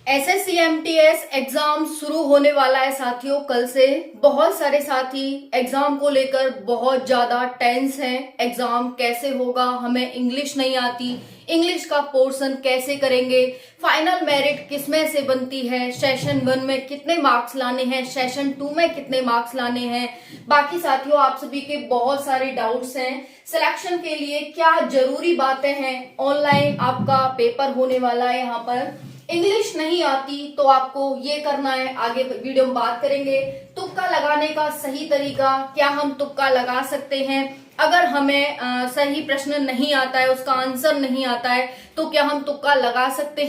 SSC MTS exam शुरू होने वाला है साथियों। कल से बहुत सारे साथी एग्जाम को लेकर बहुत ज्यादा टेंस हैं। एग्जाम कैसे होगा, हमें इंग्लिश नहीं आती, इंग्लिश का पोर्शन कैसे करेंगे, फाइनल मेरिट किसमें से बनती है, सेशन 1 में कितने मार्क्स लाने हैं, सेशन 2 में कितने मार्क्स लाने हैं। बाकी साथियों आप सभी के बहुत सारे डाउट्स हैं। सिलेक्शन के लिए क्या जरूरी बातें हैं, ऑनलाइन आपका पेपर होने वाला है। यहाँ पर इंग्लिश नहीं आती तो आपको ये करना है, आगे वीडियो में बात करेंगे। तुक्का लगाने का सही तरीका, क्या हम तुक्का लगा सकते हैं, अगर हमें सही प्रश्न नहीं आता है, उसका आंसर नहीं आता है, तो क्या हम तुक्का लगा सकते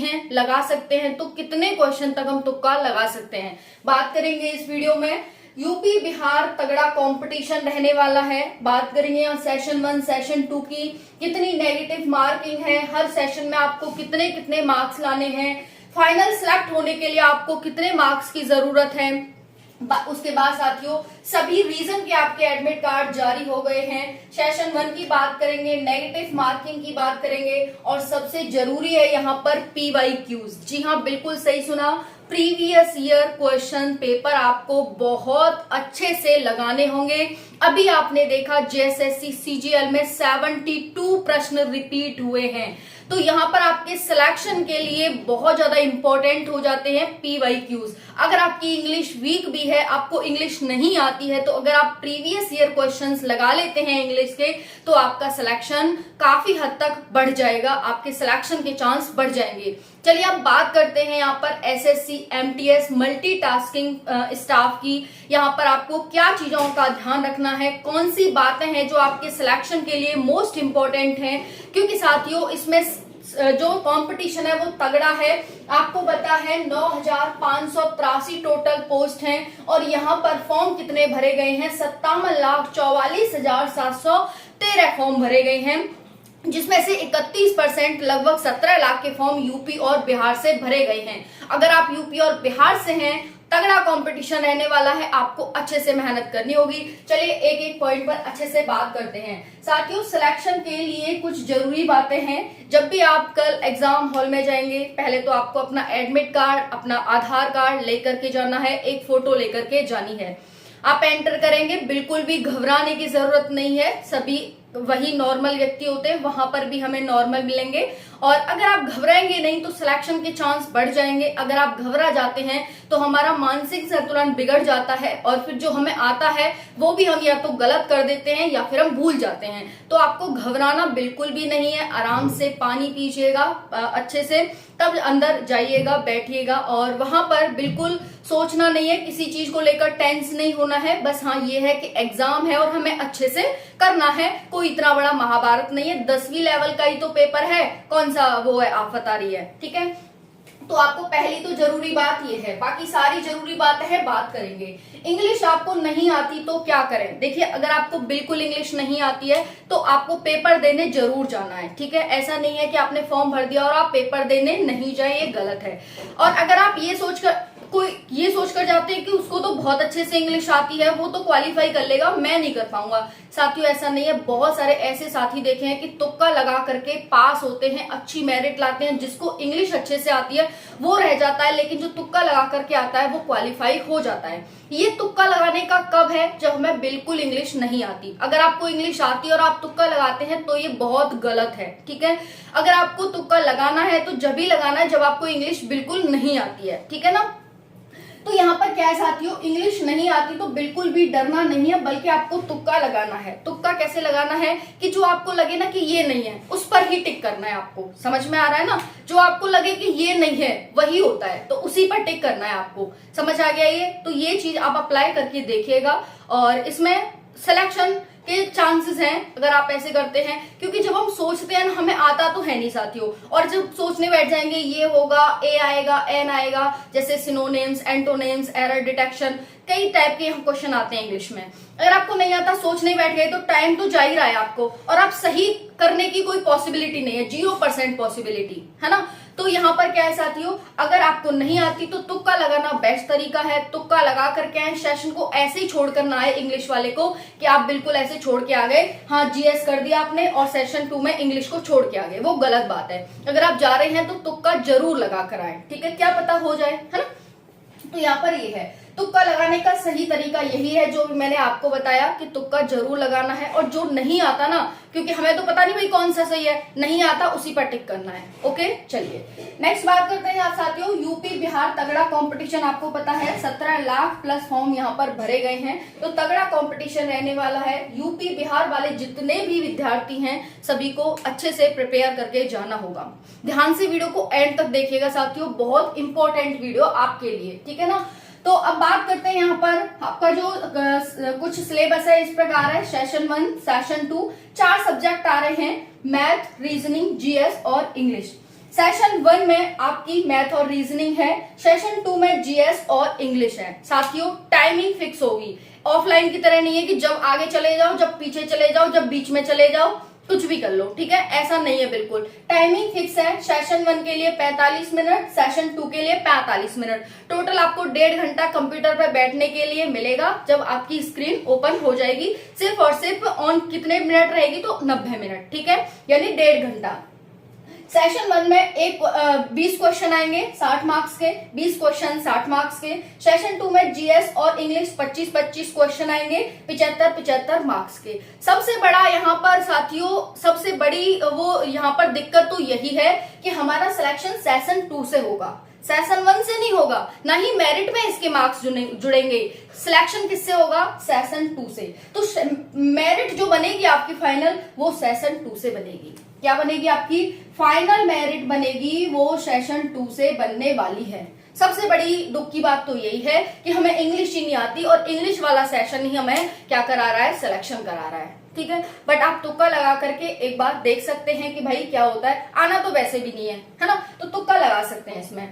हैं तो कितने क्वेश्चन तक हम तुक्का लगा सकते हैं, बात करेंगे इस वीडियो में। यूपी बिहार तगड़ा कंपटीशन रहने वाला है। बात करेंगे यहाँ सेशन 1 सेशन 2 की, कितनी नेगेटिव मार्किंग है, हर सेशन में आपको कितने कितने मार्क्स लाने हैं, फाइनल सिलेक्ट होने के लिए आपको कितने मार्क्स की जरूरत है। उसके बाद साथियों सभी रीजन के आपके एडमिट कार्ड जारी हो गए हैं। सेशन 1 की बात करेंगे, नेगेटिव मार्किंग की बात करेंगे, और सबसे जरूरी है यहाँ पर PYQs। जी हाँ, बिल्कुल सही सुना, प्रीवियस ईयर क्वेश्चन पेपर आपको बहुत अच्छे से लगाने होंगे। अभी आपने देखा JSSC CGL में 72 प्रश्न रिपीट हुए हैं, तो यहाँ पर आपके सिलेक्शन के लिए बहुत ज्यादा इंपॉर्टेंट हो जाते हैं PYQs। अगर आपकी इंग्लिश वीक भी है, आपको इंग्लिश नहीं आती है, तो अगर आप प्रीवियस ईयर क्वेश्चंस लगा लेते हैं इंग्लिश के, तो आपका सिलेक्शन काफी हद तक बढ़ जाएगा, आपके सिलेक्शन के चांस बढ़ जाएंगे। चलिए अब बात करते हैं यहाँ पर SSC MTS मल्टीटास्किंग स्टाफ की। यहाँ पर आपको क्या चीजों का ध्यान रखना है, कौन सी बातें हैं जो आपके सिलेक्शन के लिए मोस्ट इंपॉर्टेंट हैं, क्योंकि साथियों इसमें जो कंपटीशन है वो तगड़ा है। आपको पता है 9,583 टोटल पोस्ट हैं, और यहाँ पर फॉर्म कितने भरे गए हैं, 57,44,713 फॉर्म भरे गए हैं, जिसमें से 31% लगभग 17 लाख के फॉर्म यूपी और बिहार से भरे गए हैं। अगर आप यूपी और बिहार से हैं, तगड़ा कंपटीशन रहने वाला है, आपको अच्छे से मेहनत करनी होगी। चलिए एक एक पॉइंट पर अच्छे से बात करते हैं। साथियों सिलेक्शन के लिए कुछ जरूरी बातें हैं। जब भी आप कल एग्जाम हॉल में जाएंगे, पहले तो आपको अपना एडमिट कार्ड, अपना आधार कार्ड लेकर के जाना है, एक फोटो लेकर के जानी है। आप एंटर करेंगे, बिल्कुल भी घबराने की जरूरत नहीं है, सभी वही नॉर्मल व्यक्ति होते हैं, वहां पर भी हमें नॉर्मल मिलेंगे। और अगर आप घबराएंगे नहीं तो सिलेक्शन के चांस बढ़ जाएंगे। अगर आप घबरा जाते हैं तो हमारा मानसिक संतुलन बिगड़ जाता है, और फिर जो हमें आता है वो भी हम या तो गलत कर देते हैं या फिर हम भूल जाते हैं। तो आपको घबराना बिल्कुल भी नहीं है, आराम से पानी पीजिएगा अच्छे से, तब अंदर जाइएगा, बैठिएगा, और वहां पर बिल्कुल सोचना नहीं है, किसी चीज को लेकर टेंस नहीं होना है। बस हाँ ये है कि एग्जाम है और हमें अच्छे से करना है, कोई इतना बड़ा महाभारत नहीं है, 10वीं लेवल का ही तो पेपर है, कौन सा वो है आफत आ रही है, ठीक है। तो आपको पहली तो जरूरी बात ये है, बाकी सारी जरूरी बातें हैं, बात करेंगे। इंग्लिश आपको नहीं आती तो क्या करें। देखिए अगर आपको बिल्कुल इंग्लिश नहीं आती है तो आपको पेपर देने जरूर जाना है, ठीक है। ऐसा नहीं है कि आपने फॉर्म भर दिया और आप पेपर देने नहीं जाए, ये गलत है। और अगर आप ये सोचकर जाते हैं कि उसको तो बहुत अच्छे से इंग्लिश आती है, वो तो क्वालिफाई कर लेगा, मैं नहीं कर पाऊंगा, साथियों ऐसा नहीं है। बहुत सारे ऐसे साथी देखे हैं कि तुक्का लगा करके पास होते हैं, अच्छी मेरिट लाते हैं। जिसको इंग्लिश अच्छे से आती है वो रह जाता है, लेकिन जो तुक्का लगा करके आता है वो क्वालिफाई हो जाता है। ये तुक्का लगाने का कब है, जब हमें बिल्कुल इंग्लिश नहीं आती। अगर आपको इंग्लिश आती है और आप तुक्का लगाते हैं तो ये बहुत गलत है, ठीक है। अगर आपको तुक्का लगाना है तो जब ही लगाना है जब आपको इंग्लिश बिल्कुल नहीं आती है, ठीक है ना। तो यहाँ पर क्या है साथियों, इंग्लिश नहीं आती तो बिल्कुल भी डरना नहीं है, बल्कि आपको तुक्का लगाना है। तुक्का कैसे लगाना है कि जो आपको लगे ना कि ये नहीं है, उस पर ही टिक करना है। आपको समझ में आ रहा है ना, जो आपको लगे कि ये नहीं है वही होता है, तो उसी पर टिक करना है। आपको समझ आ गया ये, तो ये चीज आप अप्लाई करके देखिएगा, और इसमें सिलेक्शन के चांसेस हैं अगर आप ऐसे करते हैं। क्योंकि जब हम सोचते हैं ना, हमें आता तो है नहीं साथियों, और जब सोचने बैठ जाएंगे ये होगा, ए आएगा, एन आएगा, जैसे सिनोनिम्स, एंटोनिम्स, एरर डिटेक्शन, कई टाइप के क्वेश्चन आते हैं इंग्लिश में। अगर आपको नहीं आता, सोचने बैठ गए, तो टाइम तो जा ही रहा है आपको, और आप सही करने की कोई पॉसिबिलिटी नहीं है, 0% पॉसिबिलिटी है ना। तो यहाँ पर क्या है साथियों, अगर आपको नहीं आती तो तुक्का लगाना बेस्ट तरीका है। तुक्का लगा करके आए, सेशन को ऐसे ही छोड़कर ना आए इंग्लिश वाले को कि आप बिल्कुल ऐसे छोड़ के आ गए, हाँ जीएस कर दिया आपने और सेशन 2 में इंग्लिश को छोड़ के आ गए, वो गलत बात है। अगर आप जा रहे हैं तो तुक्का जरूर लगा कर आए, ठीक है, क्या पता हो जाए, है ना। तो यहाँ पर ये है, तुक्का लगाने का सही तरीका यही है जो मैंने आपको बताया कि तुक्का जरूर लगाना है। और जो नहीं आता ना, क्योंकि हमें तो पता नहीं भाई कौन सा सही है, नहीं आता उसी पर टिक करना है। ओके, चलिए नेक्स्ट बात करते हैं आप साथियों। यूपी बिहार तगड़ा कंपटीशन, आपको पता है 17 लाख प्लस फॉर्म यहाँ पर भरे गए हैं, तो तगड़ा कंपटीशन रहने वाला है। यूपी बिहार वाले जितने भी विद्यार्थी हैं सभी को अच्छे से प्रिपेयर करके जाना होगा। ध्यान से वीडियो को एंड तक देखिएगा साथियों, बहुत इंपॉर्टेंट वीडियो आपके लिए, ठीक है ना। तो अब बात करते हैं यहाँ पर आपका जो कुछ सिलेबस है इस प्रकार है। सेशन 1, सेशन 2, 4 सब्जेक्ट आ रहे हैं, मैथ, रीजनिंग, जीएस और इंग्लिश। सेशन 1 में आपकी मैथ और रीजनिंग है, सेशन 2 में जीएस और इंग्लिश है। साथियों टाइमिंग फिक्स होगी, ऑफलाइन की तरह नहीं है कि जब आगे चले जाओ, जब पीछे चले जाओ, जब बीच में चले जाओ, कुछ भी कर लो, ठीक है, ऐसा नहीं है बिल्कुल। टाइमिंग फिक्स है, सेशन 1 के लिए 45 मिनट, सेशन 2 के लिए 45 मिनट। टोटल आपको 1.5 घंटा कंप्यूटर पर बैठने के लिए मिलेगा जब आपकी स्क्रीन ओपन हो जाएगी। सिर्फ और सिर्फ ऑन कितने मिनट रहेगी, तो 90 मिनट, ठीक है, यानी 1.5 घंटा। सेशन 1 में 20 क्वेश्चन आएंगे 60 मार्क्स के, 20 क्वेश्चन 60 मार्क्स के। सेशन 2 में जीएस और इंग्लिश 25-25 क्वेश्चन आएंगे 75-75 मार्क्स के। सबसे बड़ा यहाँ पर साथियों, सबसे बड़ी वो यहाँ पर दिक्कत तो यही है कि हमारा सिलेक्शन सेशन 2 से होगा, सेशन 1 से नहीं होगा, ना ही मेरिट में इसके मार्क्स जुड़ेंगे। सिलेक्शन किससे होगा, सेशन 2 से। तो मेरिट जो बनेगी आपकी फाइनल, वो सेशन 2 से बनेगी। क्या बनेगी आपकी फाइनल मेरिट बनेगी, वो सेशन 2 से बनने वाली है। सबसे बड़ी दुख की बात तो यही है कि हमें इंग्लिश ही नहीं आती और इंग्लिश वाला सेशन ही हमें क्या करा रहा है, सिलेक्शन करा रहा है, ठीक है। बट आप तुक्का लगा करके एक बार देख सकते हैं कि भाई क्या होता है। आना तो वैसे भी नहीं है ना, तो तुक्का लगा सकते हैं इसमें।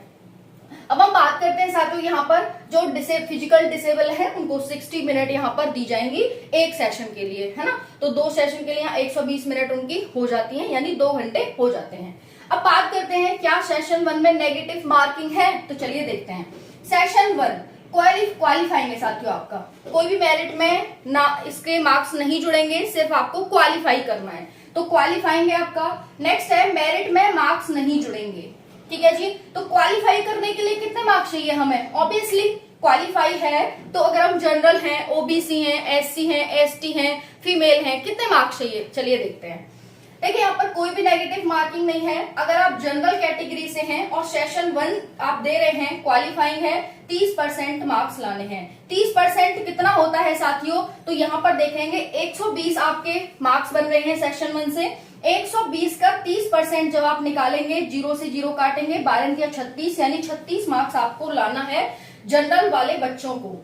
अब हम बात करते हैं साथियों, यहाँ पर जो फिजिकल डिसेबल है उनको 60 मिनट यहाँ पर दी जाएंगी एक सेशन के लिए, है ना। तो 2 सेशन के लिए यहाँ 120 मिनट उनकी हो जाती है, यानी 2 घंटे हो जाते हैं। अब बात करते हैं क्या सेशन 1 में नेगेटिव मार्किंग है, तो चलिए देखते हैं। सेशन 1 क्वालिफाइंग है साथियों, आपका कोई भी मेरिट में ना इसके मार्क्स नहीं जुड़ेंगे, सिर्फ आपको क्वालिफाई करना है, तो क्वालिफाइंग है आपका। नेक्स्ट है मेरिट में मार्क्स नहीं जुड़ेंगे, ठीक है जी। तो क्वालिफाई करने के लिए कितने मार्क्स चाहिए हमें, ऑब्वियसली क्वालिफाई है तो अगर हम जनरल हैं, ओबीसी हैं, एससी हैं, एसटी हैं, फीमेल हैं, कितने मार्क्स चाहिए, चलिए देखते हैं। देखिए यहाँ पर कोई भी नेगेटिव मार्किंग नहीं है। अगर आप जनरल कैटेगरी से हैं और सेशन 1 आप दे रहे हैं, क्वालिफाइंग है, 30% मार्क्स लाने हैं। 30% कितना होता है साथियों, तो यहाँ पर देखेंगे 120 आपके मार्क्स बन रहे हैं सेशन 1 से। 120 का 30% जब आप निकालेंगे, 0 से 0 काटेंगे, 12 या 36, यानी 36 मार्क्स आपको लाना है जनरल वाले बच्चों को।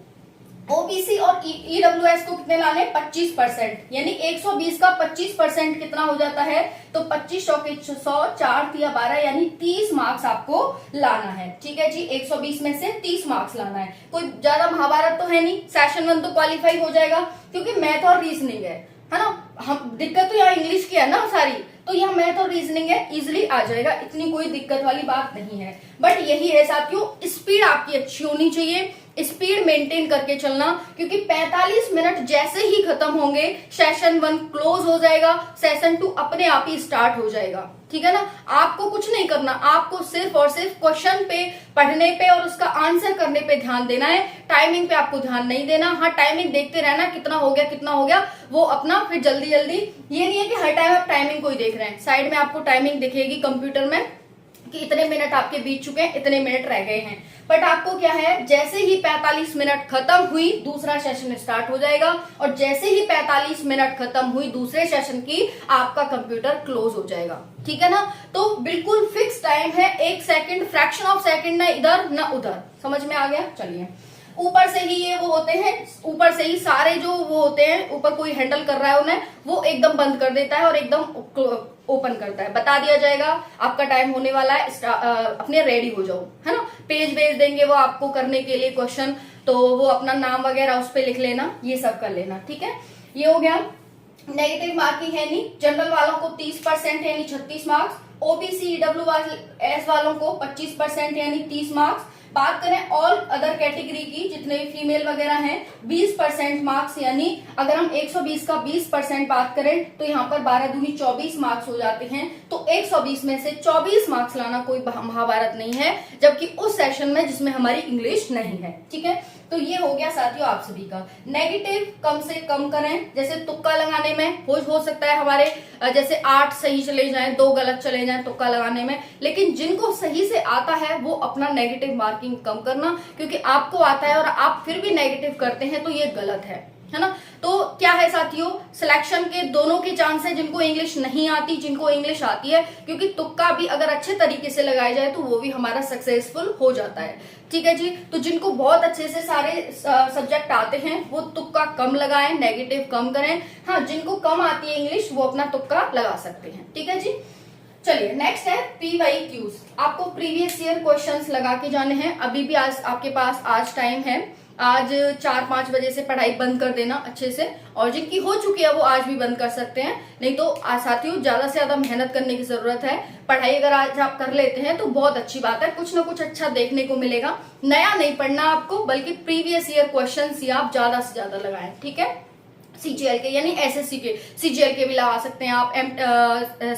ओबीसी और ईडब्ल्यूएस को कितने लाने, 25%, यानी 120 का 25% कितना हो जाता है, तो 25 के 100, 4 या 12, यानी 30 मार्क्स आपको लाना है, ठीक है जी। 120 में से 30 मार्क्स लाना है। कोई ज्यादा महाभारत तो है नहीं, सेशन 1 तो क्वालिफाई हो जाएगा क्योंकि मैथ और रीजनिंग है ना। हम दिक्कत तो यहाँ इंग्लिश की है ना सारी, तो यहाँ मैथ और रीजनिंग है, इजिली आ जाएगा, इतनी कोई दिक्कत वाली बात नहीं है। बट यही है साथियों, स्पीड आपकी अच्छी होनी चाहिए, स्पीड मेंटेन करके चलना, क्योंकि 45 मिनट जैसे ही खत्म होंगे सेशन 1 क्लोज हो जाएगा, सेशन 2 अपने आप ही स्टार्ट हो जाएगा, ठीक है ना। आपको कुछ नहीं करना, आपको सिर्फ और सिर्फ क्वेश्चन पे, पढ़ने पे और उसका आंसर करने पे ध्यान देना है। टाइमिंग पे आपको ध्यान नहीं देना। हाँ, टाइमिंग देखते रहना, कितना हो गया कितना हो गया, वो अपना फिर जल्दी जल्दी, ये नहीं है कि हर टाइम आप टाइमिंग को ही देख रहे हैं, साइड में आपको टाइमिंग दिखेगी कंप्यूटर में कि इतने मिनट आपके बीत चुके हैं, इतने मिनट रह गए हैं। बट आपको क्या है, जैसे ही 45 मिनट खत्म हुई दूसरा सेशन स्टार्ट हो जाएगा, और जैसे ही 45 मिनट खत्म हुई दूसरे सेशन की, आपका कंप्यूटर क्लोज हो जाएगा, ठीक है ना। तो बिल्कुल फिक्स टाइम है, 1 सेकंड, फ्रैक्शन ऑफ सेकंड, ना इधर ना उधर, समझ में आ गया। चलिए, ऊपर से ही ये वो होते हैं, ऊपर से ही सारे जो वो होते हैं, ऊपर कोई हैंडल कर रहा है उन्हें, वो एकदम बंद कर देता है और एकदम ओपन करता है। बता दिया जाएगा आपका टाइम होने वाला है, अपने रेडी हो जाओ, है ना। पेज भेज देंगे वो आपको करने के लिए क्वेश्चन, तो वो अपना नाम वगैरह उस पर लिख लेना, ये सब कर लेना, ठीक है। ये हो गया। नेगेटिव मार्किंग है नहीं, जनरल वालों को 30% यानी 36 मार्क्स, ओबीसी ईडब्ल्यूएस वालों को 25% यानी 30 मार्क्स। बात करें ऑल अदर कैटेगरी की, जितने भी फीमेल वगैरह हैं, 20% मार्क्स, यानी अगर हम 120 का 20% बात करें तो यहाँ पर 12 दूनी 24 मार्क्स हो जाते हैं। तो 120 में से 24 मार्क्स लाना कोई महाभारत नहीं है, जबकि उस सेशन में जिसमें हमारी इंग्लिश नहीं है। ठीक है, तो ये हो गया साथियों आप सभी का। नेगेटिव कम से कम करें, जैसे तुक्का लगाने में हो सकता है हमारे जैसे 8 सही चले जाएं, 2 गलत चले जाएं तुक्का लगाने में, लेकिन जिनको सही से आता है वो अपना नेगेटिव मार्किंग कम करना, क्योंकि आपको आता है और आप फिर भी नेगेटिव करते हैं तो ये गलत है ना। तो क्या है साथियों, सिलेक्शन के दोनों के चांस है, जिनको इंग्लिश नहीं आती, जिनको इंग्लिश आती है, क्योंकि तुक्का भी अगर अच्छे तरीके से लगाया जाए तो वो भी हमारा सक्सेसफुल हो जाता है। ठीक है जी, तो जिनको बहुत अच्छे से सारे सब्जेक्ट आते हैं वो तुक्का कम लगाएं, नेगेटिव कम करें। हाँ, जिनको कम आती है इंग्लिश वो अपना तुक्का लगा सकते हैं। ठीक है जी, चलिए नेक्स्ट है PYQs। आपको प्रीवियस ईयर क्वेश्चंस लगा के जाने हैं। अभी भी आज आपके पास आज टाइम है, आज 4-5 बजे से पढ़ाई बंद कर देना अच्छे से, और जिनकी हो चुकी है वो आज भी बंद कर सकते हैं, नहीं तो साथियों ज्यादा से ज्यादा मेहनत करने की जरूरत है। पढ़ाई अगर आज आप कर लेते हैं तो बहुत अच्छी बात है, कुछ ना कुछ अच्छा देखने को मिलेगा। नया नहीं पढ़ना आपको, बल्कि प्रीवियस ईयर क्वेश्चन ही आप ज्यादा से ज्यादा लगाएं। ठीक है, CGL के यानी SSC के, CGL के भी लगा सकते हैं आप,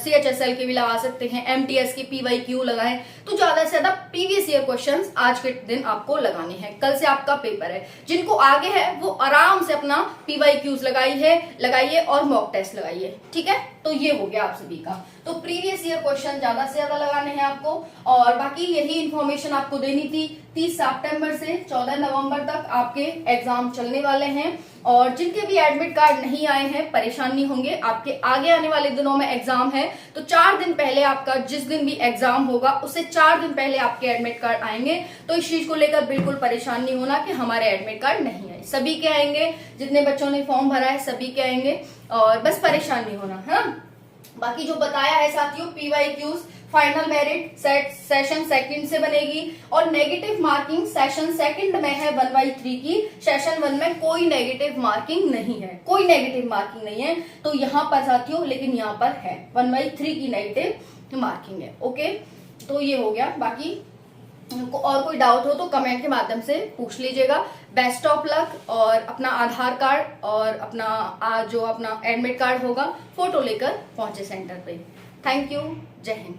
CHSL के भी लगा सकते हैं, MTS के PYQ लगाएं। तो ज्यादा से ज्यादा प्रीवियस ईयर क्वेश्चंस आज के दिन आपको लगाने हैं, कल से आपका पेपर है। जिनको आगे है वो आराम से अपना PYQs लगाइए और मॉक टेस्ट लगाइए। ठीक है, तो ये हो गया आप सभी का। तो प्रीवियस ईयर क्वेश्चन ज्यादा से ज्यादा लगाने हैं आपको, और बाकी यही इन्फॉर्मेशन आपको देनी थी। 30 सितंबर से 14 नवंबर तक आपके एग्जाम चलने वाले हैं, और जिनके भी एडमिट कार्ड नहीं आए हैं परेशान नहीं होंगे, आपके आगे आने वाले दिनों में एग्जाम है, तो 4 दिन पहले आपका जिस दिन भी एग्जाम होगा उससे 4 दिन पहले आपके एडमिट कार्ड आएंगे। तो इस चीज को लेकर बिल्कुल परेशान नहीं होना कि हमारे एडमिट कार्ड नहीं आए, सभी के आएंगे, जितने बच्चों ने फॉर्म भरा है सभी के आएंगे, और बस परेशान नहीं होना है ना। बाकी जो बताया है साथियों, PYQs final merit session second से बनेगी, और नेगेटिव मार्किंग सेशन सेकंड में है 1/3 की, सेशन 1 में कोई नेगेटिव मार्किंग नहीं है, कोई नेगेटिव मार्किंग नहीं है। तो यहाँ पर साथियों, लेकिन यहाँ पर है 1/3 की नेगेटिव मार्किंग है। ओके, तो ये हो गया। बाकी और कोई डाउट हो तो कमेंट के माध्यम से पूछ लीजिएगा। बेस्ट ऑफ लक, और अपना आधार कार्ड और अपना जो अपना एडमिट कार्ड होगा फोटो लेकर पहुंचे सेंटर पे। थैंक यू, जय हिंद।